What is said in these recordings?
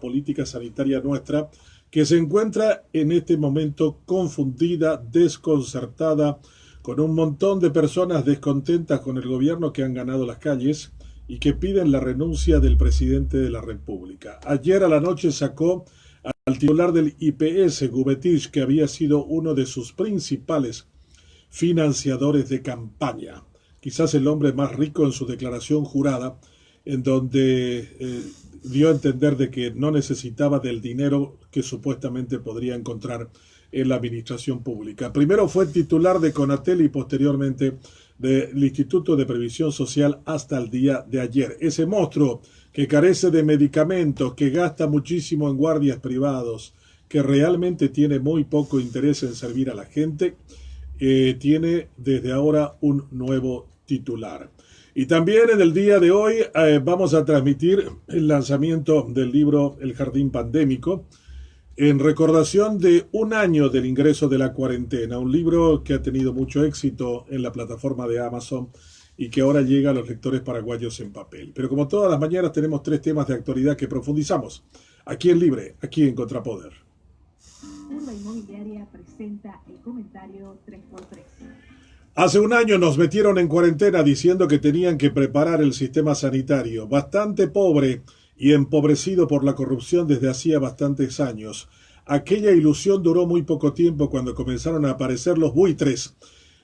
política sanitaria nuestra, que se encuentra en este momento confundida, desconcertada, con un montón de personas descontentas con el gobierno que han ganado las calles y que piden la renuncia del presidente de la República. Ayer a la noche sacó al titular del IPS, Gubetich, que había sido uno de sus principales financiadores de campaña, quizás el hombre más rico, en su declaración jurada, en donde dio a entender de que no necesitaba del dinero que supuestamente podría encontrar en la administración pública. Primero fue titular de Conatel y posteriormente del Instituto de Previsión Social hasta el día de ayer. Ese monstruo que carece de medicamentos, que gasta muchísimo en guardias privados, que realmente tiene muy poco interés en servir a la gente, tiene desde ahora un nuevo titular. Y también en el día de hoy vamos a transmitir el lanzamiento del libro El Jardín Pandémico, en recordación de un año del ingreso de la cuarentena, un libro que ha tenido mucho éxito en la plataforma de Amazon y que ahora llega a los lectores paraguayos en papel. Pero como todas las mañanas tenemos 3 temas de actualidad que profundizamos aquí en Libre, aquí en Contrapoder. Urba Inmobiliaria presenta el comentario 3x3. Hace un año nos metieron en cuarentena diciendo que tenían que preparar el sistema sanitario, bastante pobre y empobrecido por la corrupción desde hacía bastantes años. Aquella ilusión duró muy poco tiempo cuando comenzaron a aparecer los buitres,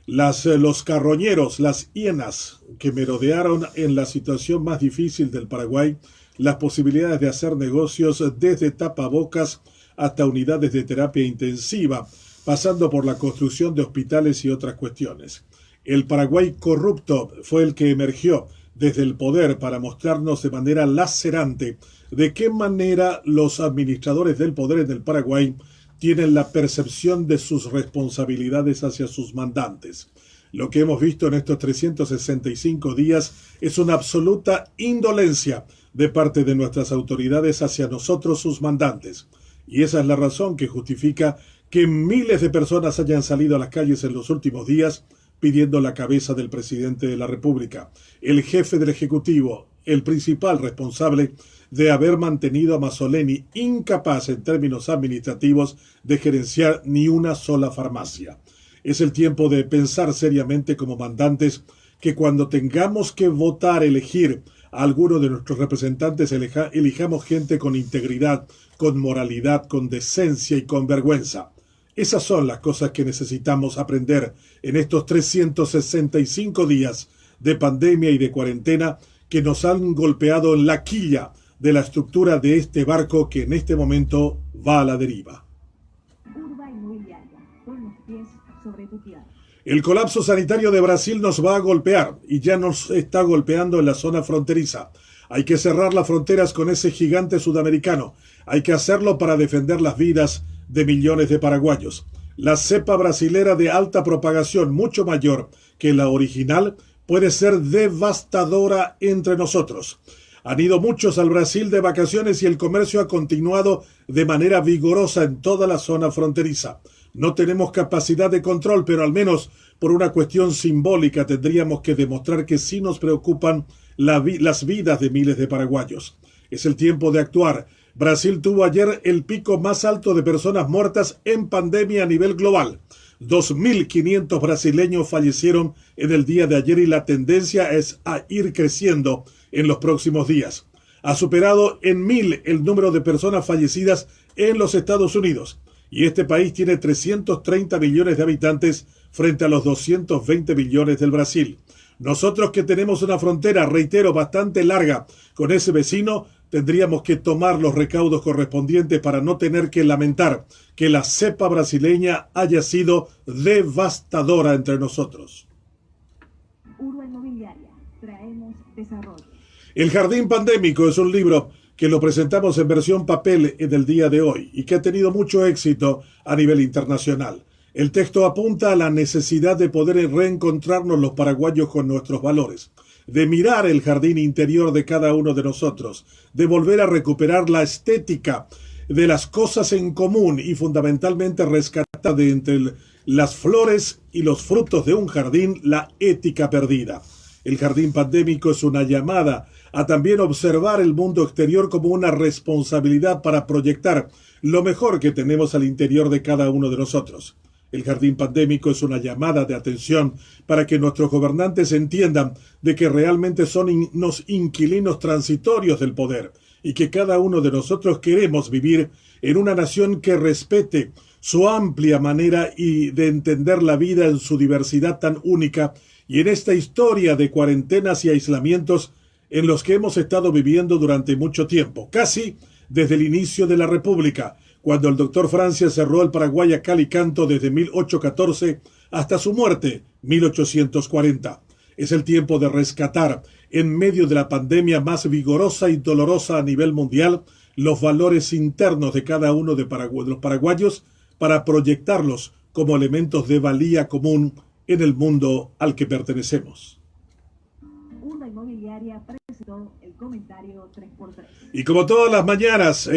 los carroñeros, las hienas que merodearon en la situación más difícil del Paraguay, las posibilidades de hacer negocios desde tapabocas hasta unidades de terapia intensiva, pasando por la construcción de hospitales y otras cuestiones. El Paraguay corrupto fue el que emergió desde el poder para mostrarnos de manera lacerante de qué manera los administradores del poder en el Paraguay tienen la percepción de sus responsabilidades hacia sus mandantes. Lo que hemos visto en estos 365 días es una absoluta indolencia de parte de nuestras autoridades hacia nosotros, sus mandantes. Y esa es la razón que justifica que miles de personas hayan salido a las calles en los últimos días pidiendo la cabeza del presidente de la República, el jefe del Ejecutivo, el principal responsable de haber mantenido a Mazzoleni incapaz en términos administrativos de gerenciar ni una sola farmacia. Es el tiempo de pensar seriamente como mandantes que cuando tengamos que votar, elegir a alguno de nuestros representantes, elijamos gente con integridad, con moralidad, con decencia y con vergüenza. Esas son las cosas que necesitamos aprender en estos 365 días de pandemia y de cuarentena que nos han golpeado en la quilla de la estructura de este barco que en este momento va a la deriva. Urba Inmobiliaria, pon los pies sobre tu tierra. El colapso sanitario de Brasil nos va a golpear y ya nos está golpeando en la zona fronteriza. Hay que cerrar las fronteras con ese gigante sudamericano. Hay que hacerlo para defender las vidas de millones de paraguayos. La cepa brasilera de alta propagación, mucho mayor que la original, puede ser devastadora entre nosotros. Han ido muchos al Brasil de vacaciones y el comercio ha continuado de manera vigorosa en toda la zona fronteriza. No tenemos capacidad de control, pero al menos por una cuestión simbólica tendríamos que demostrar que sí nos preocupan las vidas de miles de paraguayos. Es el tiempo de actuar. Brasil tuvo ayer el pico más alto de personas muertas en pandemia a nivel global. 2.500 brasileños fallecieron en el día de ayer y la tendencia es a ir creciendo en los próximos días. Ha superado en 1.000 el número de personas fallecidas en los Estados Unidos. Y este país tiene 330 millones de habitantes frente a los 220 millones del Brasil. Nosotros que tenemos una frontera, reitero, bastante larga con ese vecino, tendríamos que tomar los recaudos correspondientes para no tener que lamentar que la cepa brasileña haya sido devastadora entre nosotros. Urba Inmobiliaria, traemos desarrollo. El Jardín Pandémico es un libro que lo presentamos en versión papel en el día de hoy y que ha tenido mucho éxito a nivel internacional. El texto apunta a la necesidad de poder reencontrarnos los paraguayos con nuestros valores, de mirar el jardín interior de cada uno de nosotros, de volver a recuperar la estética de las cosas en común y fundamentalmente rescatar de entre las flores y los frutos de un jardín la ética perdida. El jardín pandémico es una llamada a también observar el mundo exterior como una responsabilidad para proyectar lo mejor que tenemos al interior de cada uno de nosotros. El jardín pandémico es una llamada de atención para que nuestros gobernantes entiendan de que realmente son unos inquilinos transitorios del poder y que cada uno de nosotros queremos vivir en una nación que respete su amplia manera y de entender la vida en su diversidad tan única y en esta historia de cuarentenas y aislamientos en los que hemos estado viviendo durante mucho tiempo, casi desde el inicio de la República, cuando el doctor Francia cerró el Paraguay a cal y canto desde 1814 hasta su muerte, 1840. Es el tiempo de rescatar, en medio de la pandemia más vigorosa y dolorosa a nivel mundial, los valores internos de cada uno de los paraguayos para proyectarlos como elementos de valía común en el mundo al que pertenecemos. Urba Inmobiliaria presentó el comentario 3x3. Y como todas las mañanas,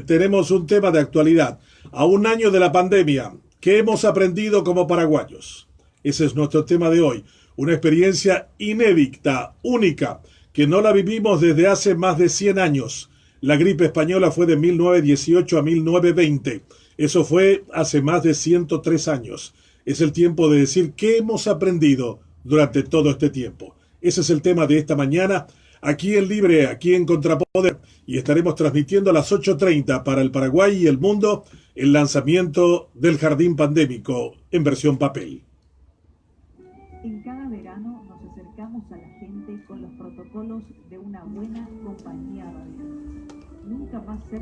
tenemos un tema de actualidad. A un año de la pandemia, ¿qué hemos aprendido como paraguayos? Ese es nuestro tema de hoy. Una experiencia inédita, única, que no la vivimos desde hace más de 100 años. La gripe española fue de 1918 a 1920. Eso fue hace más de 103 años. Es el tiempo de decir qué hemos aprendido durante todo este tiempo. Ese es el tema de esta mañana, aquí en Libre, aquí en Contrapoder, y estaremos transmitiendo a las 8:30 para el Paraguay y el mundo el lanzamiento del Jardín Pandémico en versión papel. En cada verano nos acercamos a la gente con los protocolos de una buena compañía radial. Nunca más